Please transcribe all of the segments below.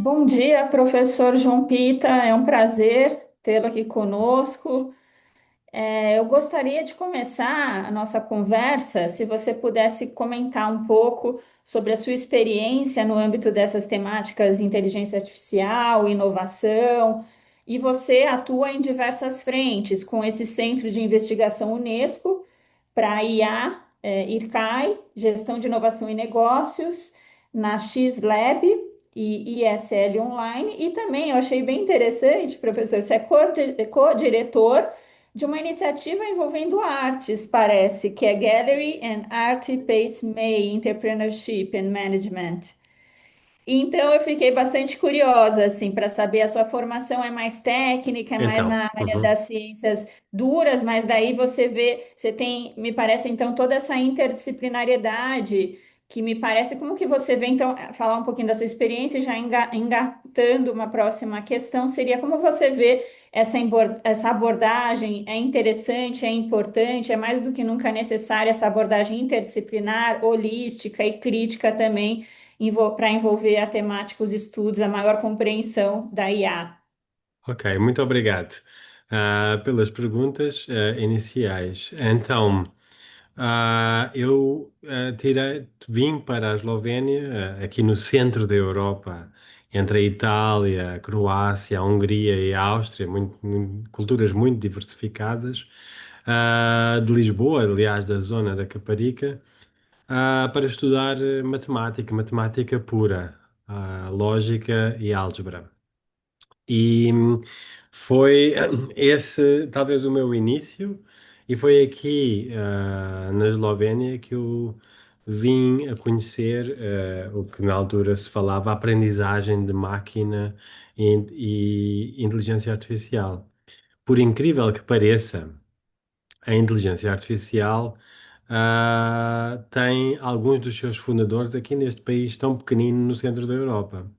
Bom dia, professor João Pita. É um prazer tê-lo aqui conosco. Eu gostaria de começar a nossa conversa, se você pudesse comentar um pouco sobre a sua experiência no âmbito dessas temáticas inteligência artificial, inovação, e você atua em diversas frentes, com esse Centro de Investigação Unesco para IA, IRCAI, Gestão de Inovação e Negócios, na XLab e ISL Online, e também eu achei bem interessante, professor, você é co-diretor de uma iniciativa envolvendo artes, parece, que é Gallery and Art Pace May Entrepreneurship and Management. Então eu fiquei bastante curiosa assim para saber a sua formação é mais técnica, é mais Então, na área das ciências duras, mas daí você vê, você tem, me parece então toda essa interdisciplinariedade que me parece como que você vê então falar um pouquinho da sua experiência e já engatando uma próxima questão seria como você vê essa abordagem é interessante, é importante, é mais do que nunca necessária essa abordagem interdisciplinar, holística e crítica também para envolver a temática, os estudos, a maior compreensão da IA. ok, muito obrigado pelas perguntas iniciais. Então, eu vim para a Eslovénia, aqui no centro da Europa, entre a Itália, a Croácia, a Hungria e a Áustria, culturas muito diversificadas, de Lisboa, aliás, da zona da Caparica, para estudar matemática pura, lógica e álgebra. E foi esse talvez o meu início, e foi aqui na Eslovénia que eu vim a conhecer o que na altura se falava aprendizagem de máquina e inteligência artificial. Por incrível que pareça, a inteligência artificial tem alguns dos seus fundadores aqui neste país tão pequenino no centro da Europa.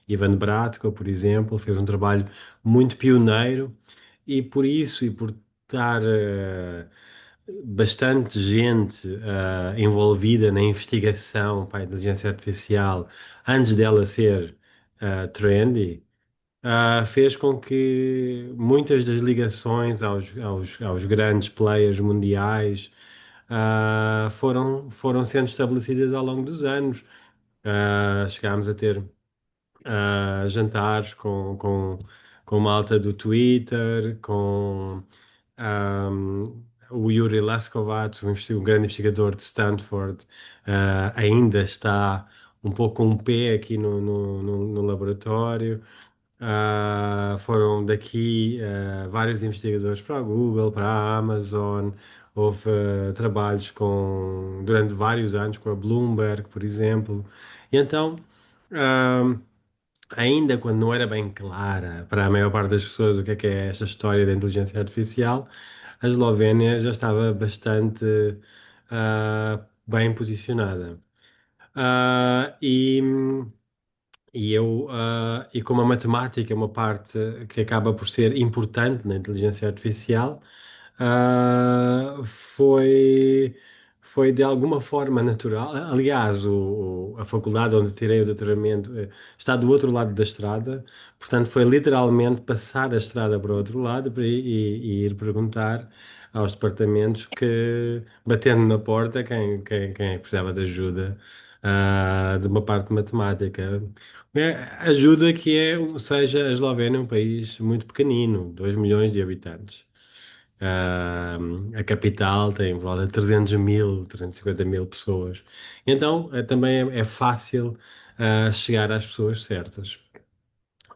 Ivan Bratko, por exemplo, fez um trabalho muito pioneiro e por isso e por estar bastante gente envolvida na investigação para a inteligência artificial antes dela ser trendy, fez com que muitas das ligações aos grandes players mundiais foram sendo estabelecidas ao longo dos anos. Chegámos a ter jantares com malta do Twitter, com o Yuri Leskovats, um grande investigador de Stanford, ainda está um pouco com um pé aqui no laboratório. Foram daqui vários investigadores para a Google, para a Amazon. Houve trabalhos durante vários anos com a Bloomberg, por exemplo. E então, ah, ainda quando não era bem clara para a maior parte das pessoas o que é esta história da inteligência artificial, a Eslovénia já estava bastante bem posicionada. Ah, e e como a matemática é uma parte que acaba por ser importante na inteligência artificial, foi de alguma forma natural. Aliás, a faculdade onde tirei o doutoramento está do outro lado da estrada, portanto, foi literalmente passar a estrada para o outro lado e ir perguntar aos departamentos batendo na porta, quem precisava de ajuda, de uma parte de matemática. Ajuda que seja a Eslovénia é um país muito pequenino, 2 milhões de habitantes. Ah, a capital tem por volta de 300 mil, 350 mil pessoas. Então, também é fácil chegar às pessoas certas.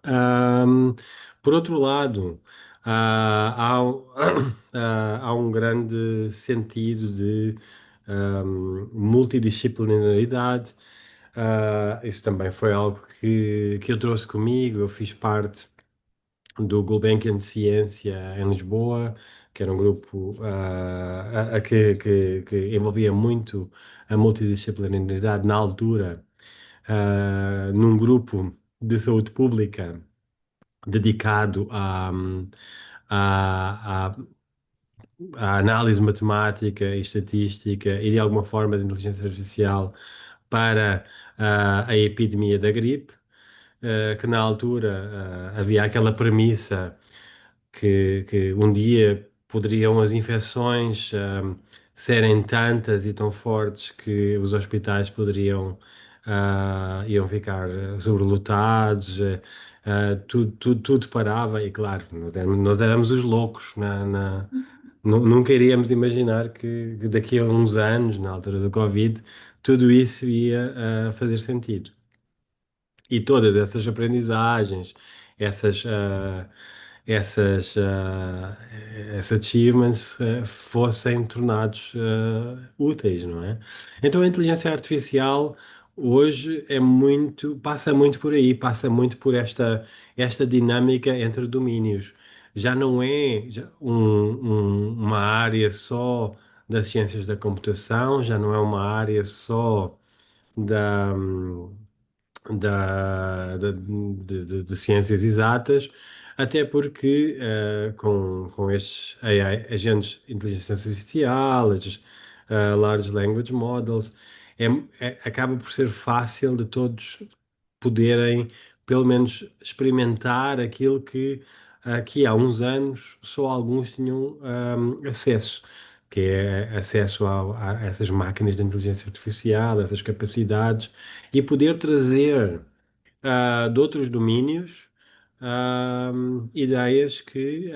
Ahm, por outro lado, há um grande sentido de multidisciplinaridade. Isso também foi algo que eu trouxe comigo. Eu fiz parte do Gulbenkian de Ciência em Lisboa, que era um grupo que envolvia muito a multidisciplinaridade na altura, num grupo de saúde pública dedicado à, à análise matemática e estatística e de alguma forma de inteligência artificial para a epidemia da gripe. que na altura havia aquela premissa que um dia poderiam as infecções serem tantas e tão fortes que os hospitais poderiam iam ficar sobrelotados, tudo parava e claro, nós éramos os loucos nunca iríamos imaginar que daqui a uns anos, na altura do Covid, tudo isso ia fazer sentido. E todas essas aprendizagens, essas, ah, esses achievements fossem tornados úteis, não é? Então a inteligência artificial hoje passa muito por aí, passa muito por esta dinâmica entre domínios. Já não é uma área só das ciências da computação, já não é uma área só da, de ciências exatas, até porque com estes AI, agentes de inteligência artificial, estes large language models, é, acaba por ser fácil de todos poderem, pelo menos, experimentar aquilo que aqui há uns anos só alguns tinham acesso. Que é acesso a essas máquinas de inteligência artificial, essas capacidades, e poder trazer de outros domínios ideias que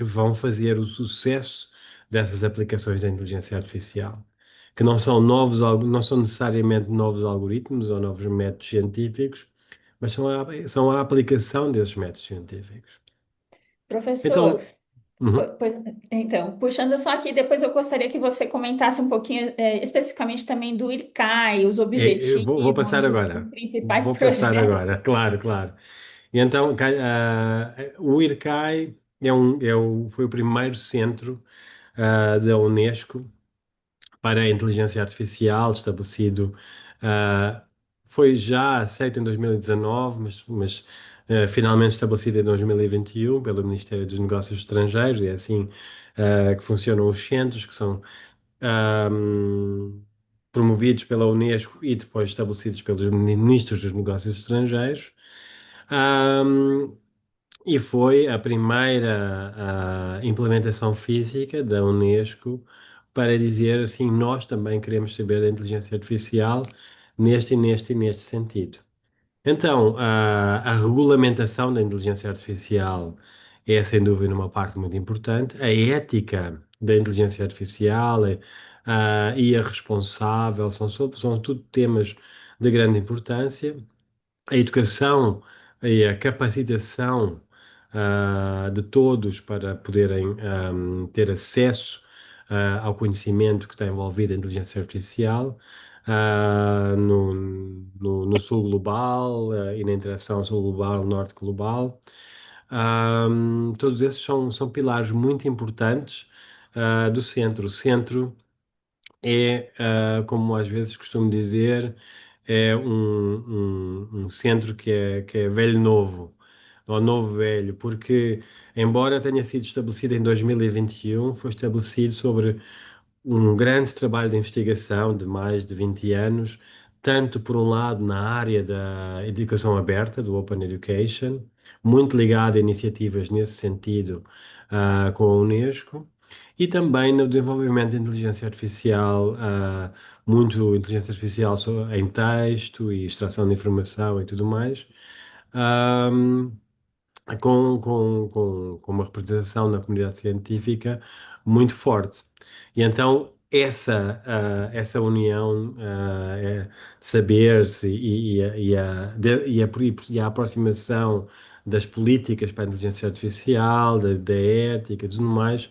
vão fazer o sucesso dessas aplicações da inteligência artificial, que não são não são necessariamente novos algoritmos ou novos métodos científicos, mas são a aplicação desses métodos científicos. Professor, Então, uhum. pois, então, puxando só aqui, depois eu gostaria que você comentasse um pouquinho, especificamente também do IRCAI, os Eu vou passar objetivos, os agora. principais Vou passar projetos. agora, claro, claro. E então, o IRCAI foi o primeiro centro da Unesco para a inteligência artificial, estabelecido, ah, foi já aceito em 2019, mas finalmente estabelecido em 2021 pelo Ministério dos Negócios Estrangeiros, e é assim que funcionam os centros, que são promovidos pela Unesco e depois estabelecidos pelos ministros dos Negócios Estrangeiros. Ahm, e foi a primeira implementação física da Unesco para dizer assim, nós também queremos saber da inteligência artificial neste sentido. Então, a regulamentação da inteligência artificial é, sem dúvida, uma parte muito importante. A ética da inteligência artificial e a responsável são tudo temas de grande importância. A educação e a capacitação de todos para poderem ter acesso ao conhecimento que está envolvido em inteligência artificial no sul global e na interação sul global, norte global. Todos esses são pilares muito importantes do centro. O centro é, como às vezes costumo dizer, é um centro que é velho novo, ou novo velho, porque, embora tenha sido estabelecido em 2021, foi estabelecido sobre um grande trabalho de investigação de mais de 20 anos, tanto por um lado na área da educação aberta, do Open Education, muito ligado a iniciativas nesse sentido, com a Unesco, e também no desenvolvimento de inteligência artificial, muito inteligência artificial em texto e extração de informação e tudo mais. Ahm, com uma representação na comunidade científica muito forte. E então essa união de saberes e a aproximação das políticas para a inteligência artificial, da ética e tudo mais,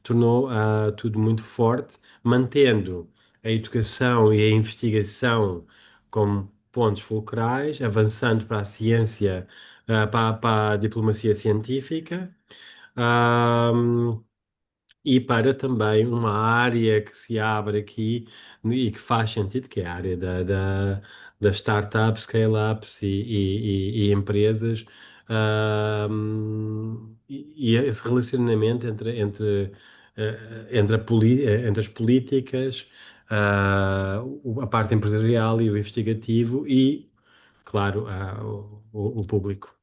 tornou tudo muito forte, mantendo a educação e a investigação como pontos fulcrais, avançando para a ciência, para a diplomacia científica, ahm, e para também uma área que se abre aqui e que faz sentido, que é a área das startups, scale-ups e empresas, e esse relacionamento entre as políticas, a parte empresarial e o investigativo claro, o público.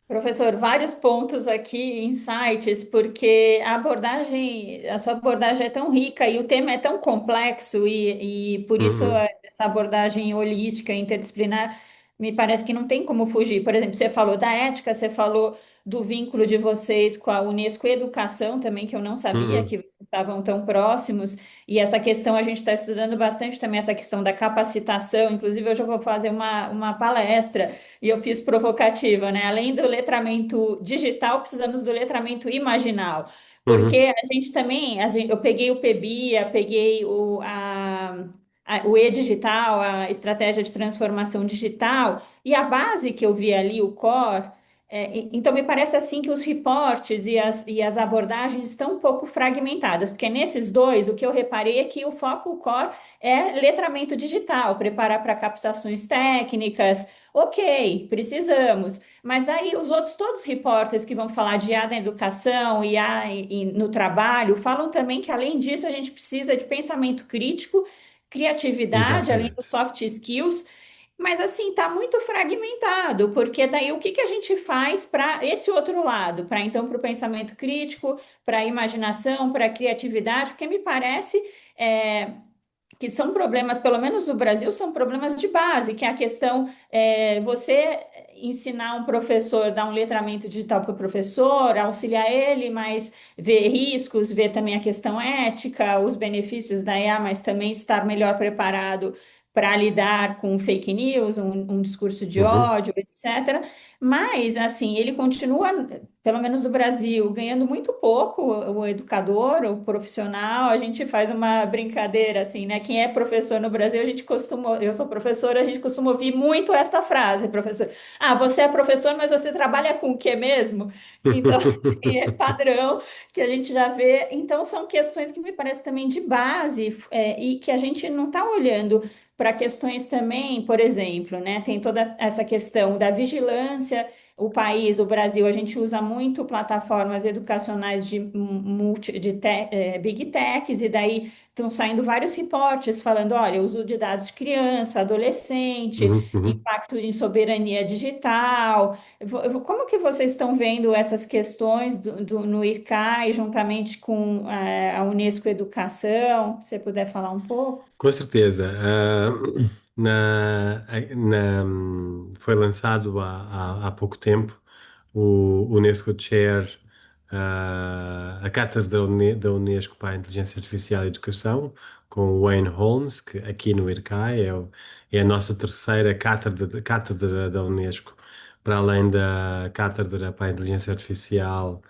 Professor, vários pontos aqui, insights, porque a sua abordagem é tão rica e o tema é tão complexo e por isso Uhum, essa abordagem holística, interdisciplinar, me parece que não tem como fugir. Por exemplo, você falou da ética, você falou do vínculo de vocês com a Unesco Educação também, que eu não sabia uhum, que estavam tão próximos, e essa questão a gente está estudando bastante também, essa questão da capacitação, inclusive hoje eu vou fazer uma palestra e eu fiz provocativa, né? Além do letramento digital, precisamos do letramento imaginal. uhum, Porque a gente também, eu peguei o PEBIA, peguei o e-digital, a estratégia de transformação digital, e a base que eu vi ali, o core, então me parece assim que os reportes e as abordagens estão um pouco fragmentadas, porque nesses dois, o que eu reparei é que o foco, o core, é letramento digital, preparar para captações técnicas. Ok, precisamos. Mas daí os outros, todos os repórteres que vão falar de IA na educação, IA no trabalho, falam também que, além disso, a gente precisa de pensamento crítico, criatividade, além dos exatamente. soft skills. Mas assim, está muito fragmentado, porque daí o que que a gente faz para esse outro lado? Para então para o pensamento crítico, para a imaginação, para a criatividade, porque me parece. é, que são problemas, pelo menos no Brasil, são problemas de base, que é a questão, você ensinar um professor, dar um letramento digital para o professor, auxiliar ele, mas ver riscos, ver também a questão ética, os benefícios da IA, mas também estar melhor preparado para lidar com fake news, um discurso de Uhum. ódio, etc. Mas, assim, ele continua, pelo menos no Brasil, ganhando muito pouco o educador, o profissional. A gente faz uma brincadeira assim, né? Quem é professor no Brasil, a gente costuma, eu sou professora, a gente costuma ouvir muito esta frase, professor. Ah, você é professor, mas você trabalha com o quê mesmo? Então, assim, é padrão que a gente já vê. Então, são questões que me parecem também de base, e que a gente não está olhando para questões também, por exemplo, né? Tem toda essa questão da vigilância. O país, o Brasil, a gente usa muito plataformas educacionais de big techs, e daí estão saindo vários reportes falando, olha, uso de dados de criança, adolescente, Uhum, uhum. impacto em soberania digital. Como que vocês estão vendo essas questões no IRCAI, juntamente com a Unesco Educação? Se você puder falar um pouco. Com certeza. Foi lançado há pouco tempo o Unesco Chair, a Cátedra da Unesco para a Inteligência Artificial e Educação, com o Wayne Holmes, que aqui no IRCAI é a nossa terceira cátedra da Unesco, para além da Cátedra para a Inteligência Artificial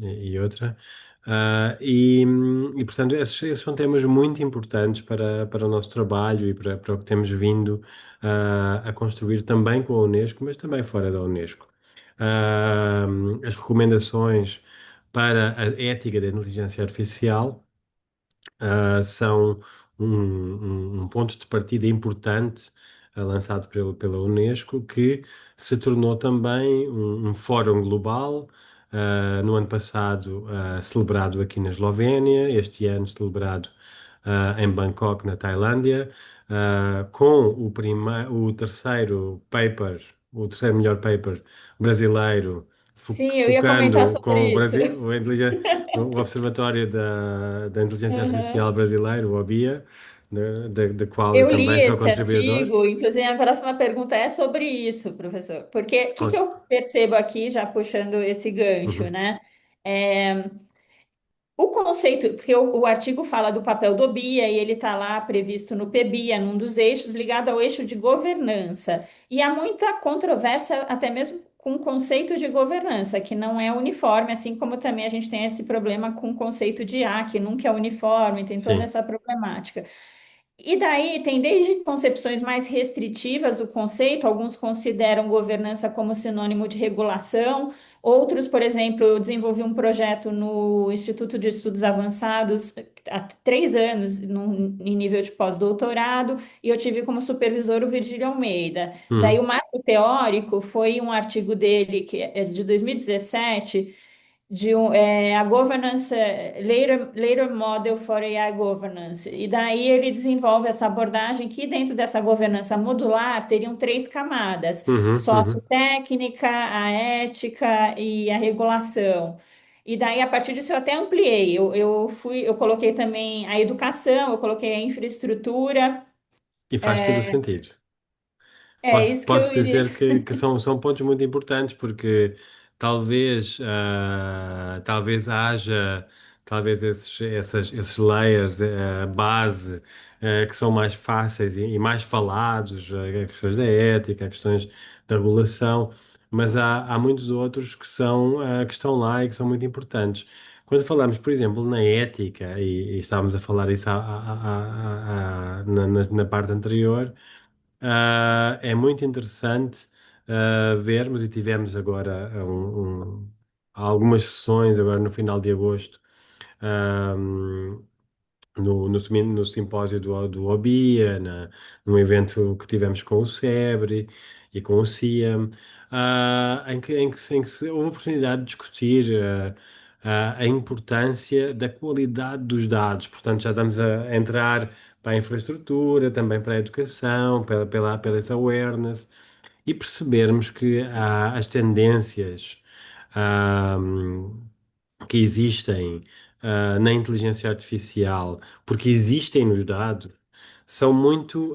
e outra. Portanto, esses são temas muito importantes para o nosso trabalho e para o que temos vindo a construir também com a Unesco, mas também fora da Unesco. As recomendações para a ética da inteligência artificial são um ponto de partida importante lançado pela Unesco, que se tornou também um fórum global, no ano passado celebrado aqui na Eslovénia, este ano celebrado em Bangkok, na Tailândia, com o terceiro paper, o terceiro melhor paper brasileiro, Sim, eu ia comentar focando com o sobre isso. Brasil, o Observatório da Inteligência Artificial Brasileiro, o OBIA, da qual eu Eu li também sou este contribuidor. artigo, inclusive a próxima pergunta é sobre isso, professor. Porque o que que Oh, eu percebo aqui, já puxando esse gancho, uhum, né? É, o conceito, porque o artigo fala do papel do BIA e ele está lá previsto no PBIA, num dos eixos, ligado ao eixo de governança. E há muita controvérsia, até mesmo com o conceito de governança, que não é uniforme, assim como também a gente tem esse problema com o conceito de A, que nunca é uniforme, tem toda sim, essa problemática. E daí tem desde concepções mais restritivas do conceito, alguns consideram governança como sinônimo de regulação, outros, por exemplo, eu desenvolvi um projeto no Instituto de Estudos Avançados há 3 anos, em nível de pós-doutorado, e eu tive como supervisor o Virgílio Almeida. Daí uhum, o marco teórico foi um artigo dele, que é de 2017, a governance, later model for AI governance. E daí ele desenvolve essa abordagem que dentro dessa governança modular teriam três camadas: Uhum, uhum. sociotécnica, a ética e a regulação. E daí, a partir disso, eu até ampliei. Eu coloquei também a educação, eu coloquei a infraestrutura. E faz todo o sentido. É isso que eu Posso iria. dizer que são pontos muito importantes porque talvez haja talvez esses layers, base, que são mais fáceis e mais falados, questões da ética, questões da regulação, mas há muitos outros que estão lá e que são muito importantes. Quando falamos, por exemplo, na ética, e estávamos a falar isso na parte anterior. É muito interessante vermos, e tivemos agora algumas sessões agora no final de agosto, um, no simpósio do OBIA, num evento que tivemos com o SEBRE e com o CIAM, em que se houve a oportunidade de discutir a importância da qualidade dos dados. Portanto, já estamos a entrar para a infraestrutura, também para a educação, pela essa awareness, e percebermos que as tendências ah, que existem na inteligência artificial, porque existem nos dados, são muito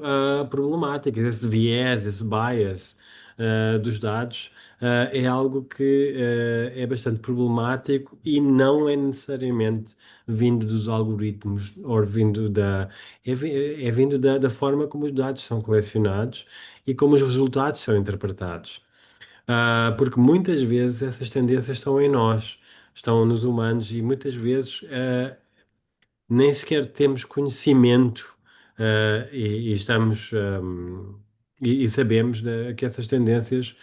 problemáticas. Esse viés, esse bias dos dados é algo que é bastante problemático e não é necessariamente vindo dos algoritmos ou vindo é vindo da forma como os dados são colecionados e como os resultados são interpretados. Porque muitas vezes essas tendências estão em nós, estão nos humanos e muitas vezes nem sequer temos conhecimento e estamos e sabemos que essas tendências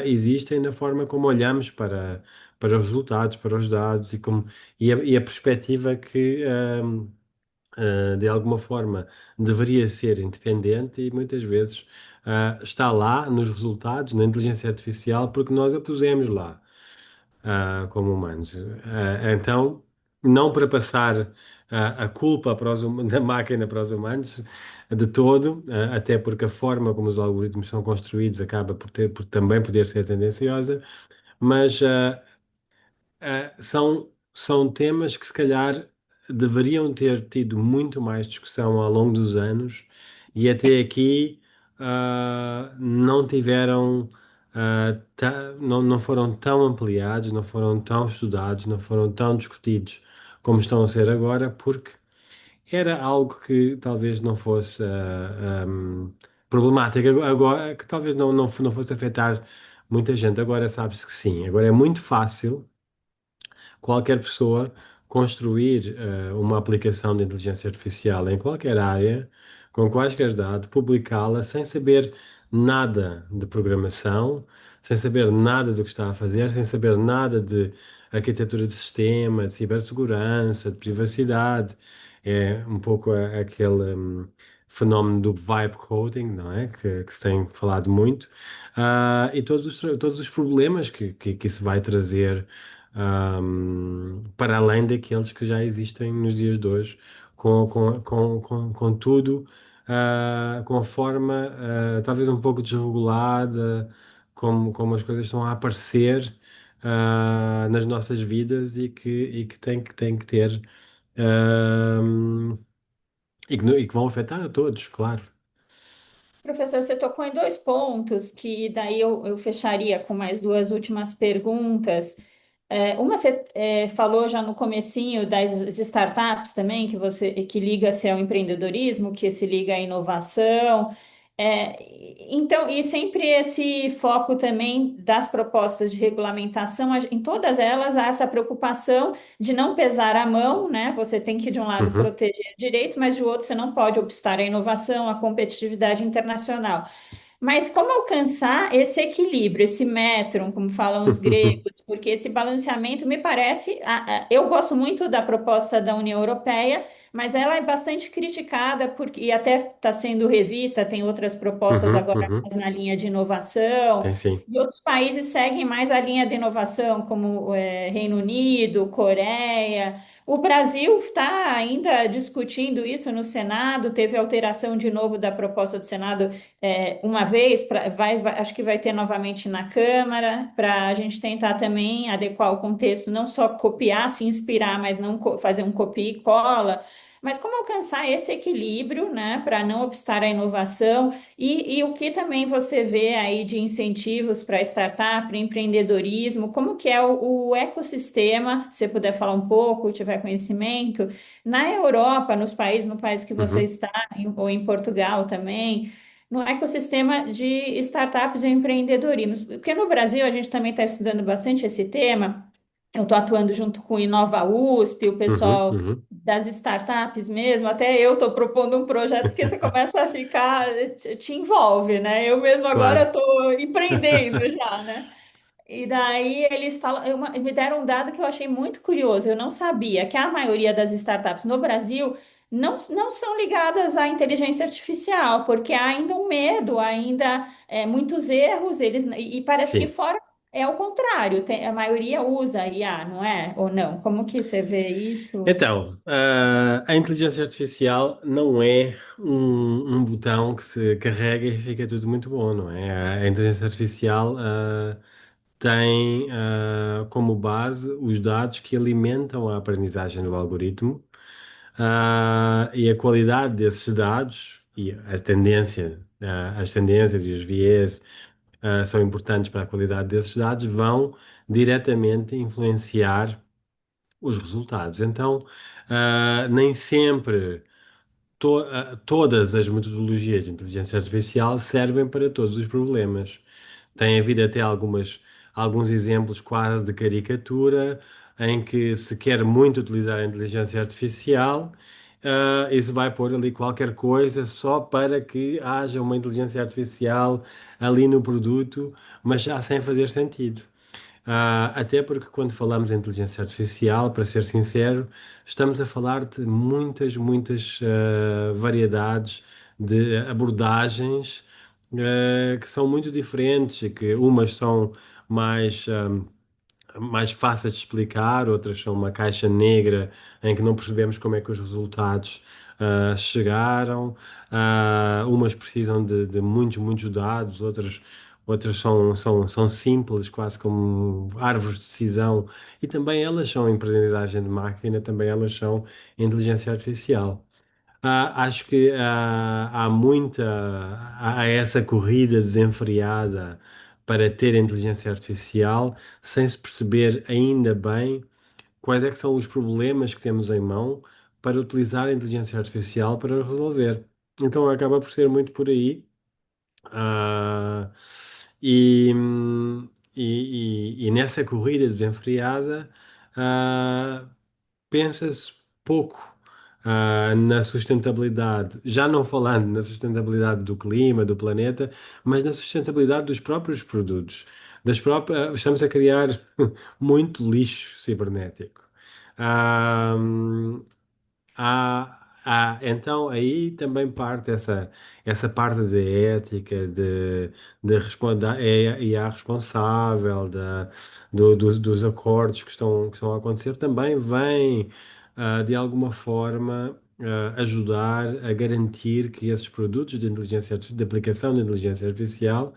existem na forma como olhamos para os resultados, para os dados e a perspectiva que de alguma forma deveria ser independente e muitas vezes está lá nos resultados, na inteligência artificial, porque nós a pusemos lá como humanos. Então, não para passar a culpa da máquina para os humanos de todo, até porque a forma como os algoritmos são construídos acaba por também poder ser tendenciosa, mas são temas que se calhar deveriam ter tido muito mais discussão ao longo dos anos e até aqui não tiveram, não foram tão ampliados, não foram tão estudados, não foram tão discutidos como estão a ser agora, porque era algo que talvez não fosse problemático agora, que talvez não fosse afetar muita gente. Agora sabe-se que sim, agora é muito fácil qualquer pessoa construir uma aplicação de inteligência artificial em qualquer área, com quaisquer dados, publicá-la sem saber nada de programação, sem saber nada do que está a fazer, sem saber nada de arquitetura de sistema, de cibersegurança, de privacidade. É um pouco aquele fenómeno do vibe coding, não é? Que se tem falado muito. E todos os problemas que isso vai trazer para além daqueles que já existem nos dias de hoje, com tudo, com a forma, talvez um pouco desregulada, como as coisas estão a aparecer, nas nossas vidas e que tem que ter, ahm, e que vão afetar a todos, claro. Professor, você tocou em dois pontos que daí eu fecharia com mais duas últimas perguntas. Uma você falou já no comecinho das startups também, que liga-se ao empreendedorismo, que se liga à inovação. Então, e sempre esse foco também das propostas de regulamentação, em todas elas há essa preocupação de não pesar a mão, né? Você tem que, de um lado, Uhum. proteger direitos, mas de outro, você não pode obstar a inovação, a competitividade internacional. Mas como alcançar esse equilíbrio, esse metron, como falam os gregos? Porque esse balanceamento me parece. Eu gosto muito da proposta da União Europeia, mas ela é bastante criticada porque, e até está sendo revista, tem outras propostas Uhum, agora uhum. mais na linha de inovação, Tem sim. e outros países seguem mais a linha de inovação, como Reino Unido, Coreia. O Brasil está ainda discutindo isso no Senado, teve alteração de novo da proposta do Senado uma vez, acho que vai ter novamente na Câmara, para a gente tentar também adequar o contexto, não só copiar, se inspirar, mas não fazer um copia e cola. Mas como alcançar esse equilíbrio, né, para não obstar a inovação e o que também você vê aí de incentivos para startup, para empreendedorismo, como que é o ecossistema, se você puder falar um pouco, tiver conhecimento, na Europa, nos países, no país que você Uhum, está, ou em Portugal também, no ecossistema de startups e empreendedorismo. Porque no Brasil a gente também está estudando bastante esse tema. Eu estou atuando junto com o Inova USP, o uhum, pessoal uhum. das startups mesmo, até eu estou propondo um projeto que você começa a ficar, te envolve, né? Eu mesmo agora Claro. estou empreendendo já, né? E daí eles falam, me deram um dado que eu achei muito curioso. Eu não sabia que a maioria das startups no Brasil não são ligadas à inteligência artificial, porque há ainda um medo, ainda muitos erros, e parece que Sim. fora é o contrário, a maioria usa IA, não é? Ou não? Como que você vê isso? Então, a inteligência artificial não é um botão que se carrega e fica tudo muito bom, não é? A inteligência artificial, tem, como base os dados que alimentam a aprendizagem do algoritmo, e a qualidade desses dados e a tendência, as tendências e os viés, são importantes para a qualidade desses dados, vão diretamente influenciar os resultados. Então, nem sempre todas as metodologias de inteligência artificial servem para todos os problemas. Tem havido até alguns exemplos quase de caricatura em que se quer muito utilizar a inteligência artificial, e se vai pôr ali qualquer coisa só para que haja uma inteligência artificial ali no produto, mas já sem fazer sentido. Até porque quando falamos em inteligência artificial, para ser sincero, estamos a falar de muitas variedades de abordagens que são muito diferentes e que umas são mais, mais fáceis de explicar, outras são uma caixa negra em que não percebemos como é que os resultados chegaram. Umas precisam de muitos dados, outras são simples, quase como árvores de decisão, e também elas são aprendizagem de máquina, também elas são inteligência artificial. Acho que há essa corrida desenfreada para ter inteligência artificial, sem se perceber ainda bem quais é que são os problemas que temos em mão para utilizar a inteligência artificial para resolver. Então acaba por ser muito por aí. Ah, e, e nessa corrida desenfreada, ah, pensa-se pouco na sustentabilidade, já não falando na sustentabilidade do clima, do planeta, mas na sustentabilidade dos próprios produtos. Estamos a criar muito lixo cibernético. Ah, então aí também parte essa parte de ética, de responder, e a responsável dos acordos que estão a acontecer também vem, de alguma forma, ajudar a garantir que esses produtos de aplicação de inteligência artificial,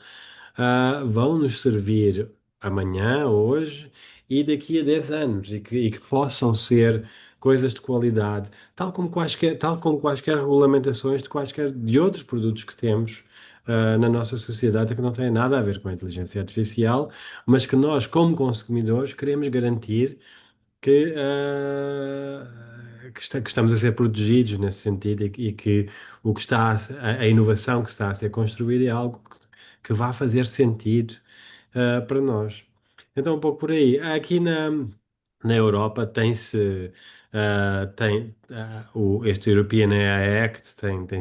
vão nos servir amanhã, hoje e daqui a 10 anos e que possam ser coisas de qualidade tal como quaisquer regulamentações de outros produtos que temos na nossa sociedade que não têm nada a ver com a inteligência artificial, mas que nós, como consumidores, queremos garantir que estamos a ser protegidos nesse sentido e que o que a inovação que está a ser construída é algo que vá fazer sentido para nós. Então, um pouco por aí. Aqui na Europa este European AI Act tem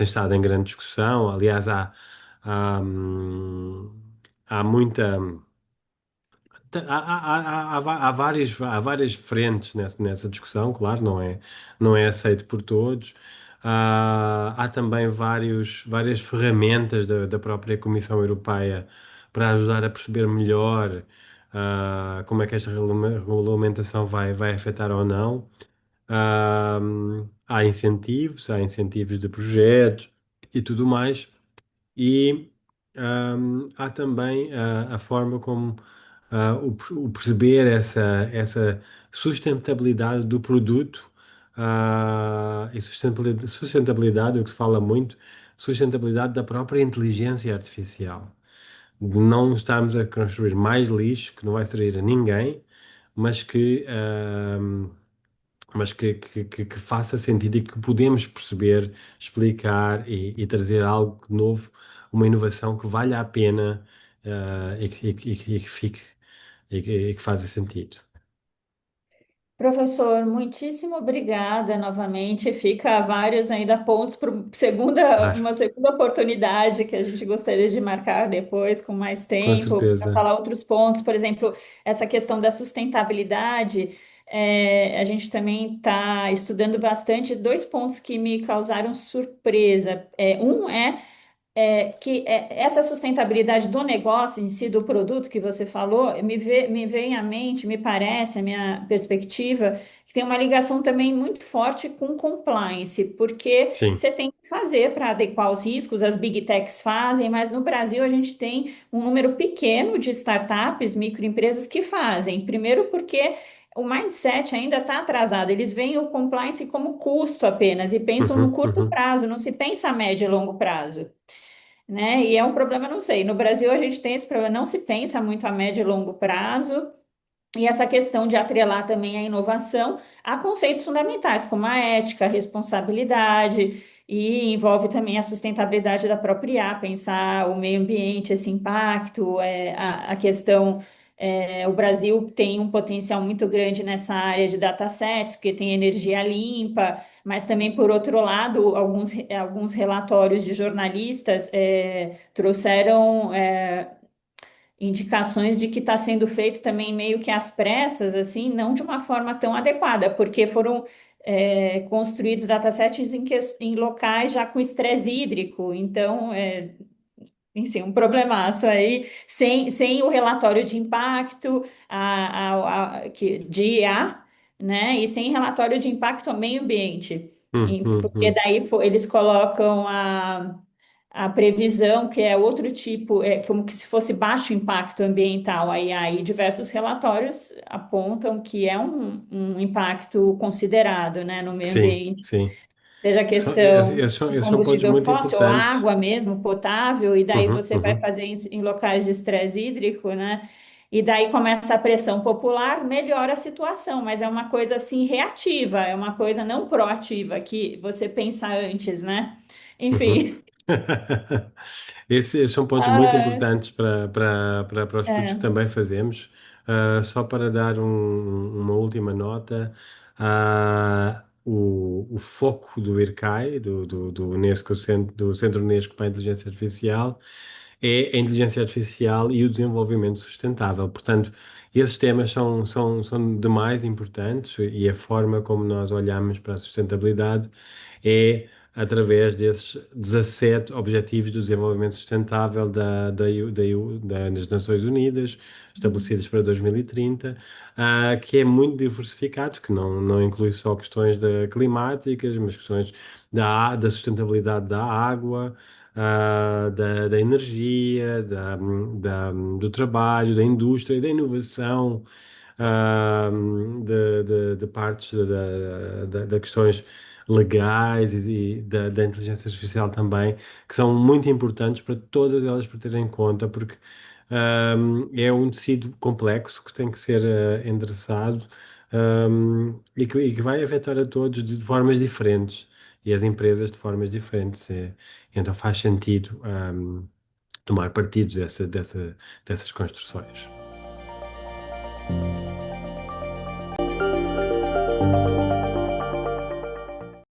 estado em grande discussão. Aliás, há, há muita Há várias frentes nessa discussão, claro, não é aceito por todos. Há também várias ferramentas da própria Comissão Europeia para ajudar a perceber melhor como é que esta regulamentação vai afetar ou não. Há incentivos de projetos e tudo mais. E há também a forma como o perceber essa sustentabilidade do produto e sustentabilidade, o que se fala muito, sustentabilidade da própria inteligência artificial. De não estarmos a construir mais lixo que não vai servir a ninguém, mas que faça sentido e que podemos perceber, explicar e trazer algo novo, uma inovação que valha a pena, e que fique e que faça sentido. Professor, muitíssimo obrigada novamente. Fica vários ainda pontos para segunda, Claro, uma segunda oportunidade que a gente gostaria de marcar depois com mais com tempo para certeza. falar outros pontos. Por exemplo, essa questão da sustentabilidade. A gente também está estudando bastante dois pontos que me causaram surpresa. Um é essa sustentabilidade do negócio em si, do produto que você falou, me vem à mente, me parece, a minha perspectiva, que tem uma ligação também muito forte com compliance, porque Sim. você tem que fazer para adequar os riscos, as big techs fazem, mas no Brasil a gente tem um número pequeno de startups, microempresas que fazem. Primeiro porque o mindset ainda está atrasado, eles veem o compliance como custo apenas e pensam no Uhum, curto uhum. prazo, não se pensa a médio e longo prazo, né? E é um problema, não sei. No Brasil, a gente tem esse problema, não se pensa muito a médio e longo prazo, e essa questão de atrelar também a inovação a conceitos fundamentais, como a ética, a responsabilidade, e envolve também a sustentabilidade da própria IA, pensar o meio ambiente, esse impacto, a questão. O Brasil tem um potencial muito grande nessa área de datasets, porque tem energia limpa, mas também, por outro lado, alguns relatórios de jornalistas trouxeram indicações de que está sendo feito também meio que às pressas, assim, não de uma forma tão adequada, porque foram construídos datasets em locais já com estresse hídrico, então, enfim, um problemaço aí, sem o relatório de impacto de IA, né, e sem relatório de impacto ao meio ambiente. Porque Hum. daí eles colocam a previsão, que é outro tipo, é como que se fosse baixo impacto ambiental. Aí diversos relatórios apontam que é um impacto considerado, né, no meio Sim, ambiente, sim. seja a questão de Esses são pontos combustível muito fóssil ou importantes. água mesmo, potável, e daí Uhum, você vai uhum, fazer isso em locais de estresse hídrico, né? E daí começa a pressão popular, melhora a situação, mas é uma coisa assim reativa, é uma coisa não proativa, que você pensa antes, né? uhum. Enfim. Esses são pontos muito Ah, importantes para os estudos que é. também fazemos. Só para dar uma última nota, o foco do IRCAI, do Unesco, do Centro Unesco para a Inteligência Artificial, é a inteligência artificial e o desenvolvimento sustentável. Portanto, esses temas são demais importantes e a forma como nós olhamos para a sustentabilidade é através desses 17 Objetivos do Desenvolvimento Sustentável das Nações Unidas, estabelecidos para 2030, que é muito diversificado, que não inclui só questões climáticas, mas questões da sustentabilidade da água, da energia, do trabalho, da indústria, da inovação, de partes da questões legais e da inteligência artificial também, que são muito importantes para todas elas para ter em conta, porque é um tecido complexo que tem que ser endereçado, e que vai afetar a todos de formas diferentes e as empresas de formas diferentes. Então faz sentido tomar partido dessas construções.